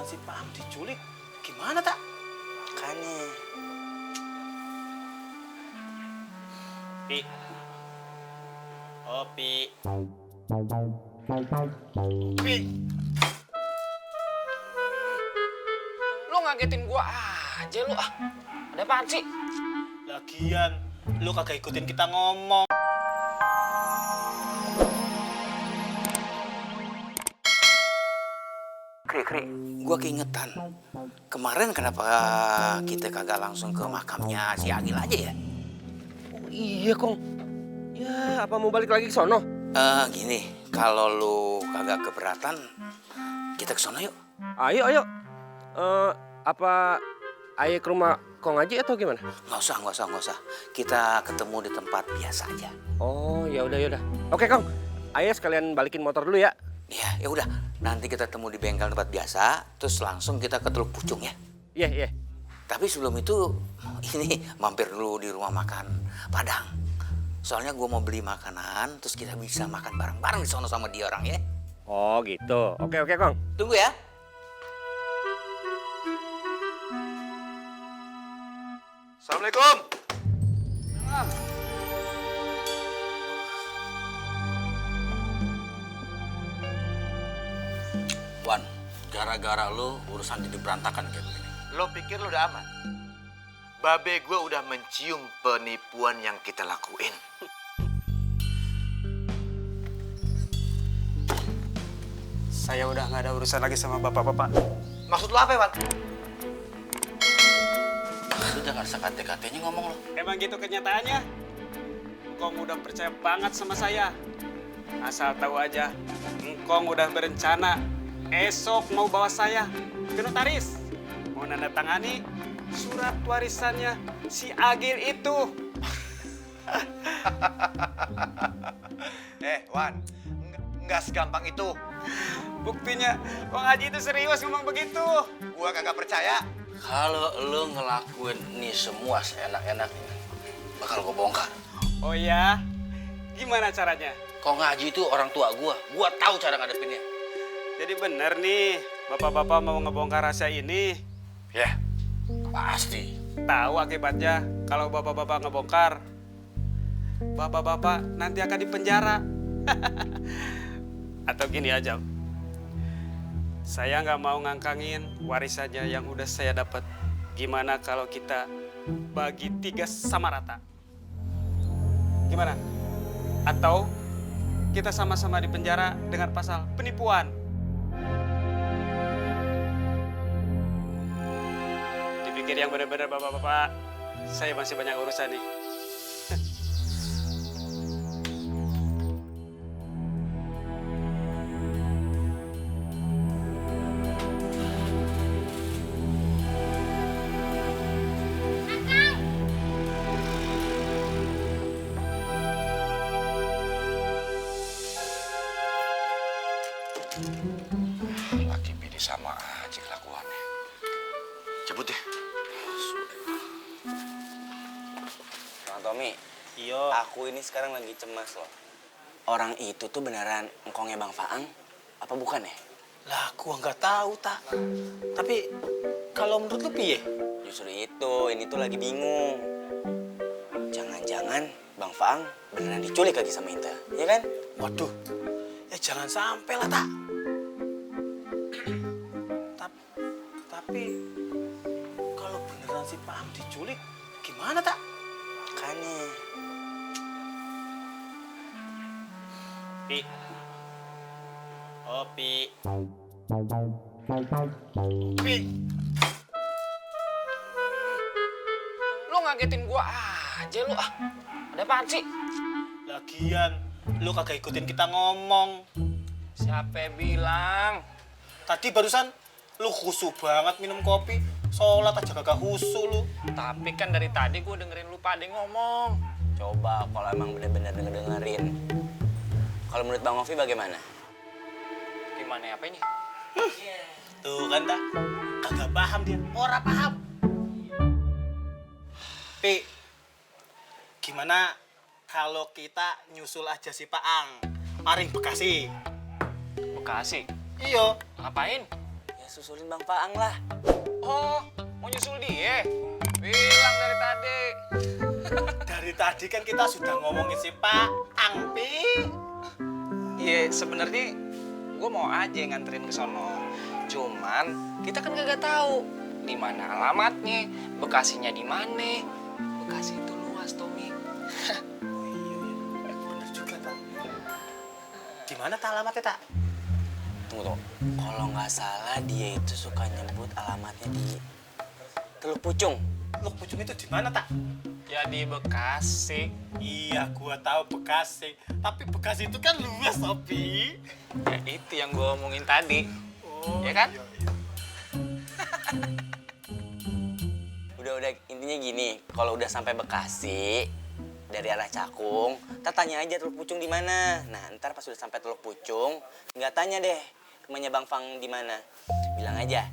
si Pam diculik, gimana tak? Makanya. Pi. Oh, Pi. Pi. Lu ngagetin gua aja lu ah. Ada apaan sih? Lagian, lu kagak ikutin kita ngomong. Kri, gua keingetan. Kemarin kenapa kita kagak langsung ke makamnya si Agil aja ya? Oh, iya, Kong. Ya, apa mau balik lagi ke sono? Gini, kalau lu kagak keberatan, kita ke sono yuk. Ayo, ayo. Apa ayo ke rumah Kong aja atau gimana? Nggak usah. Kita ketemu di tempat biasa aja. Oh, ya udah. Oke, Kong. Ayo sekalian balikin motor dulu ya. Ya udah. Nanti kita temu di bengkel tempat biasa, terus langsung kita ke Teluk Pucung ya. Iya. Tapi sebelum itu, ini mampir dulu di rumah makan Padang. Soalnya gue mau beli makanan, terus kita bisa makan bareng-bareng di sono sama dia orang ya. Oh, gitu. Oke, Kong. Tunggu ya. Assalamualaikum. Wan, gara-gara lu urusan jadi berantakan kayak begini. Lo pikir lo udah aman? Babe gue udah mencium penipuan yang kita lakuin. Saya udah nggak ada urusan lagi sama bapak-bapak. Maksud lo apa ya, Wan? Lu jangan sekate-katenya ngomong lo. Emang gitu kenyataannya? Engkong udah percaya banget sama saya. Asal tahu aja, Engkong udah berencana esok mau bawa saya ke notaris. Mau nandatangani surat warisannya si Agil itu. Wan, nggak segampang itu. Buktinya, Bang Haji itu serius ngomong begitu. Gua kagak percaya. Kalau lu ngelakuin ini semua seenak-enaknya, bakal gue bongkar. Oh ya? Gimana caranya? Kong Haji itu orang tua gua tahu cara ngadepinnya. Jadi bener nih, bapak-bapak mau ngebongkar rahasia ini. Ya, pasti. Tahu akibatnya kalau bapak-bapak ngebongkar. Bapak-bapak nanti akan dipenjara. Atau gini aja, saya nggak mau ngangkangin warisannya yang udah saya dapat. Gimana kalau kita bagi 3 sama rata? Gimana? Atau kita sama-sama dipenjara dengan pasal penipuan? Dipikir yang benar-benar bapak-bapak, saya masih banyak urusan nih. Laki bini sama aja kelakuannya. Cabut deh. Bang Tommy, Iya. aku ini sekarang lagi cemas loh. Orang itu tuh beneran engkongnya Bang Faang, apa bukan ya? Lah, gua nggak tahu tak. Tapi kalau menurut lu piye? Justru itu, ini tuh lagi bingung. Jangan-jangan Bang Faang beneran diculik lagi sama Inta, ya kan? Waduh, ya jangan sampai lah tak. Tapi kalau beneran si Pam diculik, gimana tak? Makanya. Pi. Oh, Pi. Pi. Lu ngagetin gua aja lu ah. Ada apaan sih? Lagian, lu kagak ikutin kita ngomong. Siapa bilang? Tadi barusan lu khusyuk banget minum kopi. Sholat aja kagak khusyuk lu. Tapi kan dari tadi gua dengerin lu pada ngomong. Coba kalau emang bener-bener dengerin. Kalau menurut Bang Ovi bagaimana? Gimana apanya? Tuh kan tak? Kagak paham dia. Ora paham. Pi, gimana kalau kita nyusul aja si Paang? Maring Bekasi. Bekasi. Iya. Ngapain? Ya susulin Bang Faang lah. Oh, mau nyusul dia? Bilang dari tadi. Dari tadi kan kita sudah ngomongin si Pak Angpi. Iya, sebenarnya gue mau aja nganterin ke sono. Cuman kita kan kagak tahu di mana alamatnya, Bekasinya di mana. Bekasi itu luas, Tommy. Oh iya, bener juga tak. Di mana tak alamatnya tak? Tunggu. Kalau nggak salah dia itu suka nyebut alamatnya di Teluk Pucung. Teluk Pucung itu di mana tak? Ya di Bekasi. Iya, gua tahu Bekasi. Tapi Bekasi itu kan luas, Sopi. Ya itu yang gue omongin tadi. Oh, Ya kan? Iya. Udah intinya gini, kalau udah sampai Bekasi dari arah Cakung, ntar tanya aja Teluk Pucung di mana. Nah, ntar pas udah sampai Teluk Pucung, nggak tanya deh rumahnya Bang Fang di mana. Bilang aja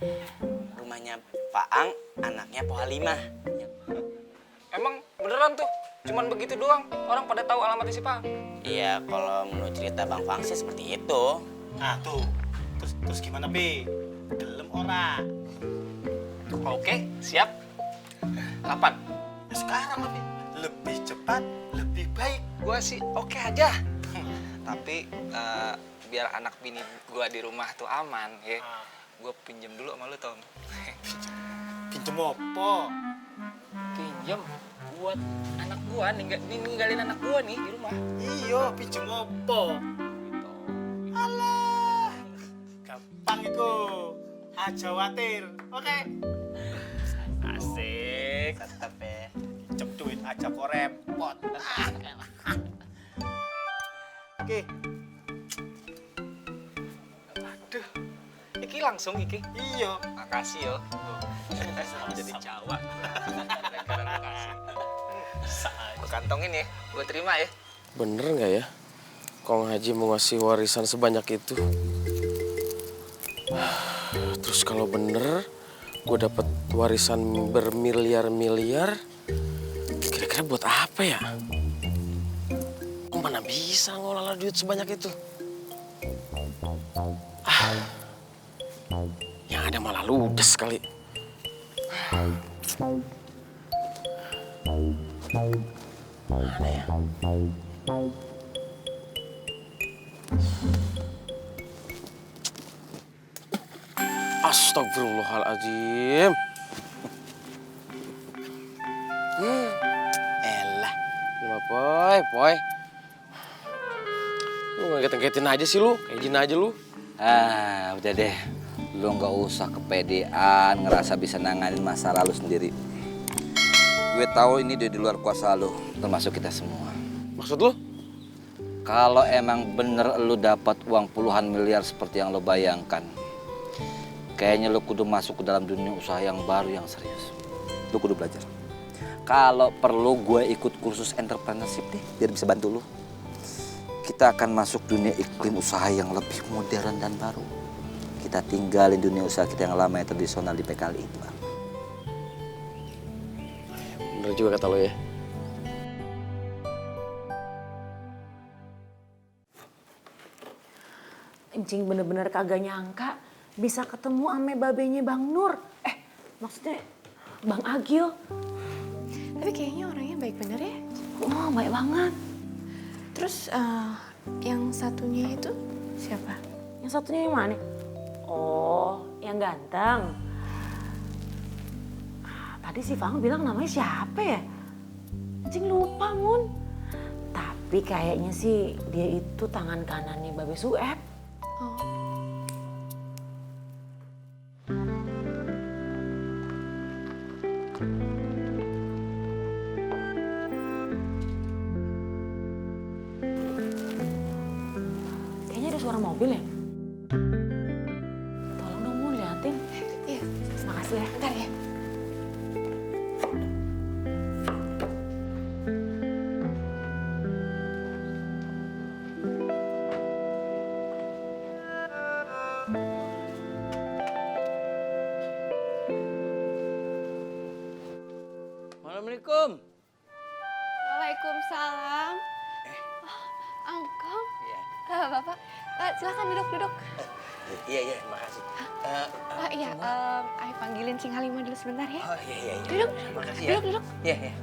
rumahnya Faang, anaknya Po Halimah. Emang beneran tuh? Cuman begitu doang. Orang pada tahu alamatnya si Pak. Iya, kalau menurut cerita Bang Fang sih seperti itu. Ah, tuh. Terus gimana, Pi? Gelem ora? Oke, siap. Kapan? Ya sekarang lebih cepat, lebih baik. Gua sih oke aja. Tapi biar anak bini gua di rumah tuh aman ya. Gua pinjem dulu sama lu, Tom. Pinjem apa? Pinjem buat anak gua, ninggalin anak gua nih di rumah. Iya, pinjem apa? Alah, gampang itu. Aja khawatir, oke? Asik. Tetep ya. Pinjem duit aja kok repot. Oke, Aduh. Iki langsung Iki. iya. Makasih yo. Jadi Jawa. Gara-gara makasih. Gua kantongin ya, gua terima ya. Bener nggak ya? Kong Haji mau ngasih warisan sebanyak itu. Terus kalau bener, gue dapet warisan bermiliar-miliar. Kira-kira buat apa ya? Mana bisa ngelola duit sebanyak itu? Yang ada malah ludes kali. Mana ya? Astagfirullahaladzim. Elah. Gila, Poy. Lu ngaget-ngagetin aja sih lu, kayak jin aja lu. Ah, udah deh. Lu nggak usah kepedean, ngerasa bisa nanganin masa lalu sendiri. Gue tahu ini di luar kuasa lu, termasuk kita semua. Maksud lu? Kalau emang bener lu dapat uang puluhan miliar seperti yang lu bayangkan, kayaknya lu kudu masuk ke dalam dunia usaha yang baru yang serius. Lu kudu belajar. Kalau perlu gue ikut kursus entrepreneurship deh, biar bisa bantu lu. Kita akan masuk dunia iklim usaha yang lebih modern dan baru. Kita tinggalin dunia usaha kita yang lama yang tradisional di PKL itu, Bang. Bener juga kata lu ya. Encing bener-bener kagak nyangka bisa ketemu ame babenya Bang Nur. Maksudnya Bang Agil. Tapi kayaknya orangnya baik bener ya. Oh, baik banget. Terus yang satunya itu siapa? Yang satunya yang mana? Oh, yang ganteng. Tadi si Fang bilang namanya siapa ya? Encing lupa, Mun. Tapi kayaknya sih dia itu tangan kanannya Babe Sueb. Oh. Kayaknya ada suara mobil ya? Tolong dong, Mun, liatin. Iya, Makasih ya. bentar ya. Assalamualaikum. Waalaikumsalam. Oh, Angkong. Iya. Bapak, silakan duduk. Iya, iya, makasih. Iya, ayo panggilin Cing Halimah dulu sebentar ya. Oh, iya, iya, iya. Duduk, Makasih ya. duduk, duduk. Iya, iya.